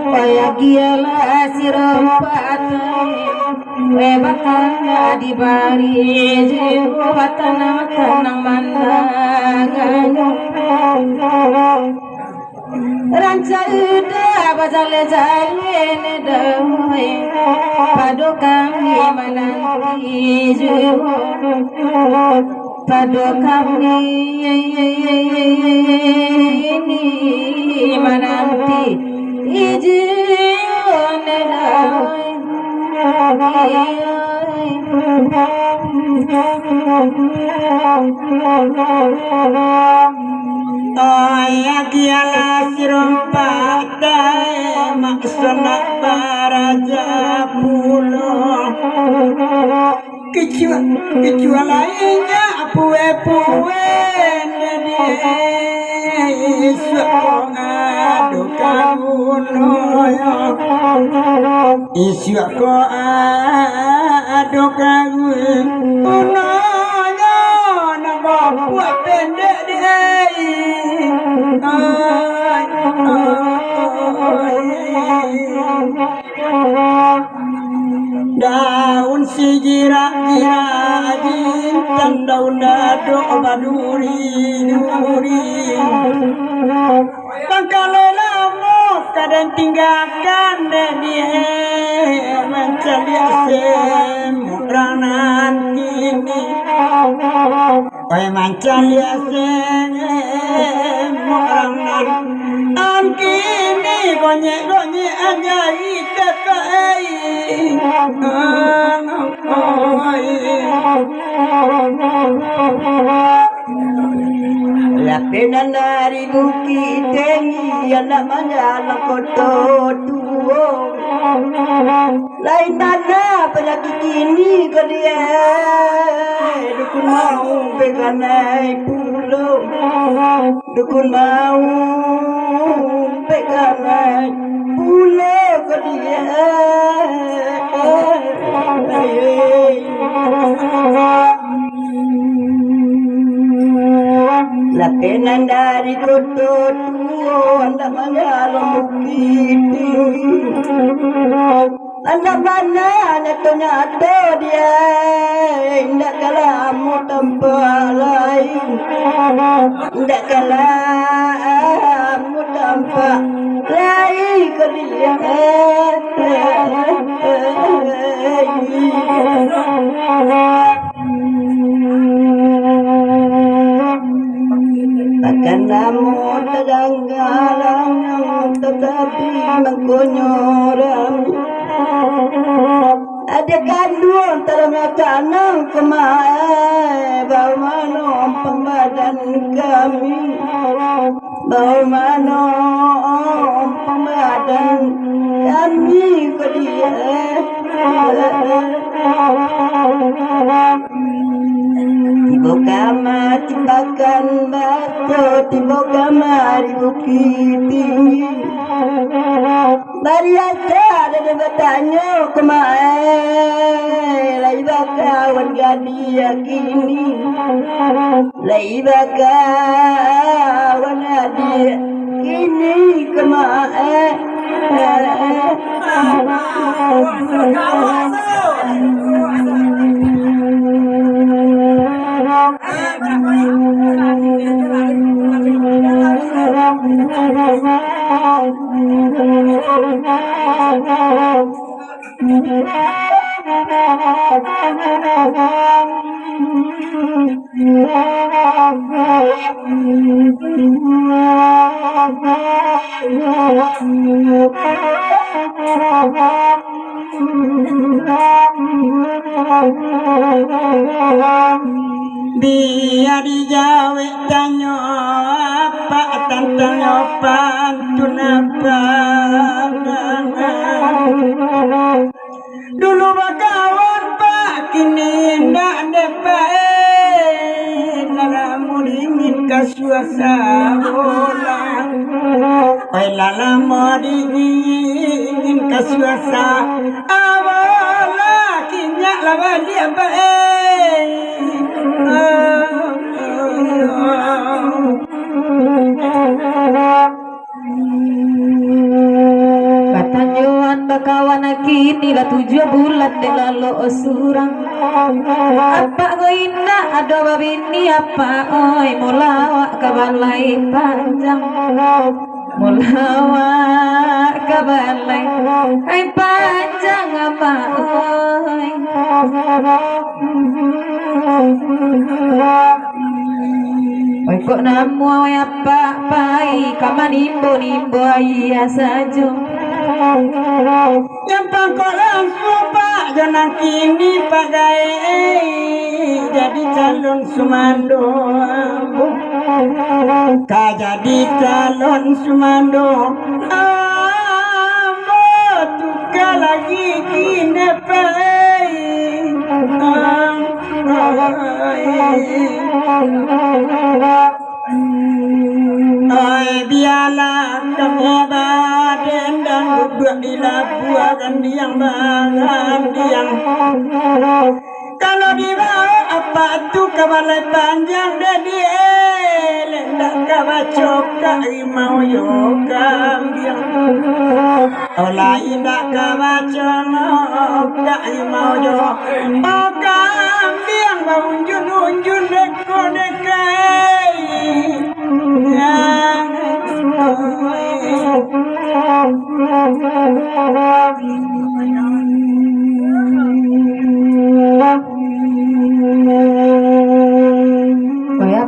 Payagialah sirempat webatan di bari jibatan tanang mandangan ranca udah bazale jale doi padu kami menanti jiwa padu kami ini menanti ijian doi Ayagiala sirompak dae maksana baraja pulo kecualinya pue nene suakonga doka pulo Isyako adoka pulo nama buat pendek daun si gira-gira dan daun dado baduri kalau lama kadang tinggalkan dia mencari asem ranan ini mencari asem ranan kini gonye aja itepai lapinan dari bukit tinggi yang namanya Lakoto Duo lain tanah penyakit ini ke dia dukun mau pegang naik pulau dukun mau pegang naik pulau ke dia lapinan dari Koto Duo anda mengalami bukit anda mana nyata dia tidak kalamu tanpa lain tidak kalamu tanpa lain ke dia akan namu teranggalang tetapi mengkonyoram ada kandung termatanam kemai bau manom pembadan kami bau manom pembadan kami ke dia tiba kamar tibakan batu tiba kamar bukit tinggi Mariata ada bertanya kemai lai bakawan gadi yakini lai bakawan gadi kini kemai Biar dijawe tanyo apa tantang apa tunapa dulu bakawan pak kini ndak depan nalamun ingin kasuasa bola oi lala mau ingin kasuasa awala kinyak lawan dia Katanyoan bakawan kini lah 7 bulan de lalu surang apa go indah ada babini apa oi mulawak kabalai panjang mulawak kabalai ai panjang apa oi oi kok namu oi apa pai kaman nimbo iya saja yang pangkolan supa jangan kini pakai jadi calon sumando ka jadi calon sumando ambo tuka lagi kini pai oi biarlah kebadan dan duduk di labuan yang bangan yang kalau dibawa apa tu kabalai panjang dan lendak kabacok mau yo kambiang olah indak kabacok mau yo kambiang mau unjun dekai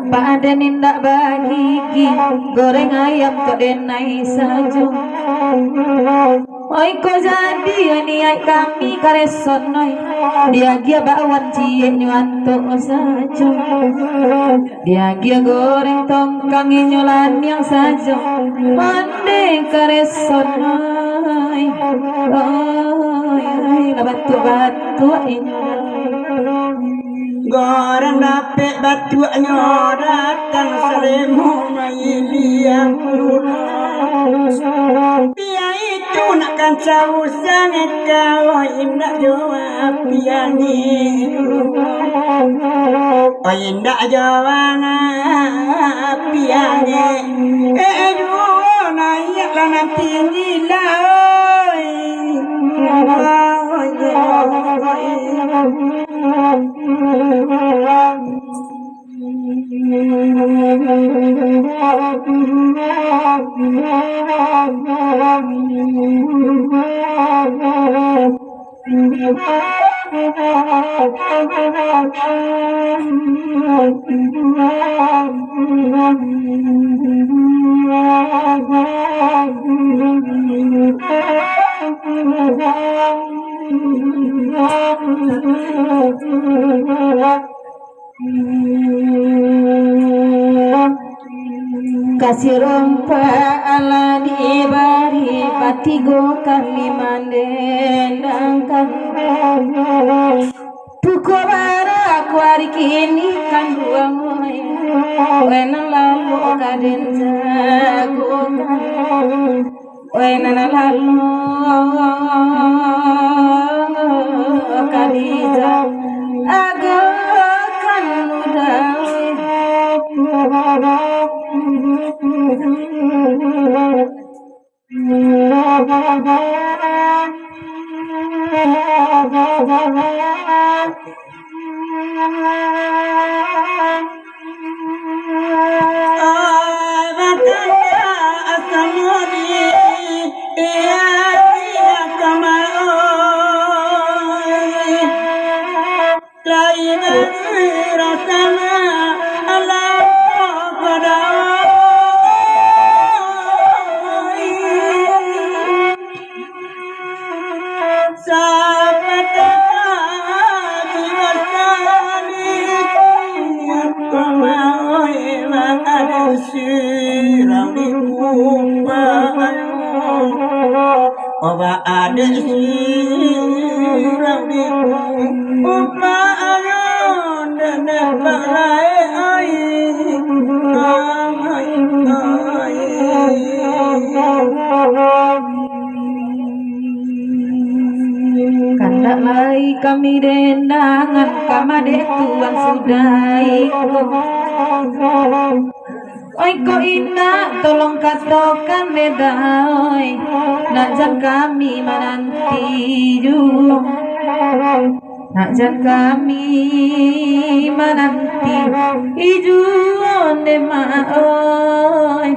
apa ada nindak bagi goreng ayam kok denai saja oi ko jadi niai kami kareson noi dia gia bawan cie nyuanto saja dia gia goreng tongkang nyolan yang saja mande kareson noi oi batu goreng dapet batu nyoratkan selemu mailiang dia itu nakkan causan kau indah jawab piani indah jawab piani naik lana tinggi lah kasih rompa ala dibari batigo kami mandendangkan puko bara aku hari kini kan buang wena lalu kaden jagokan wena lalu kadija agokan mudah sahabat jiwasani mau ilang ada sirang di kumpahan Oba ada sirang di kumpahan dan balai Kandak lai kami dendangan kamade tuan sudaiko. Oi ko ina tolong katokan bedai Nakjan kami menanti ju Nakjan kami menanti Iju onde ma oi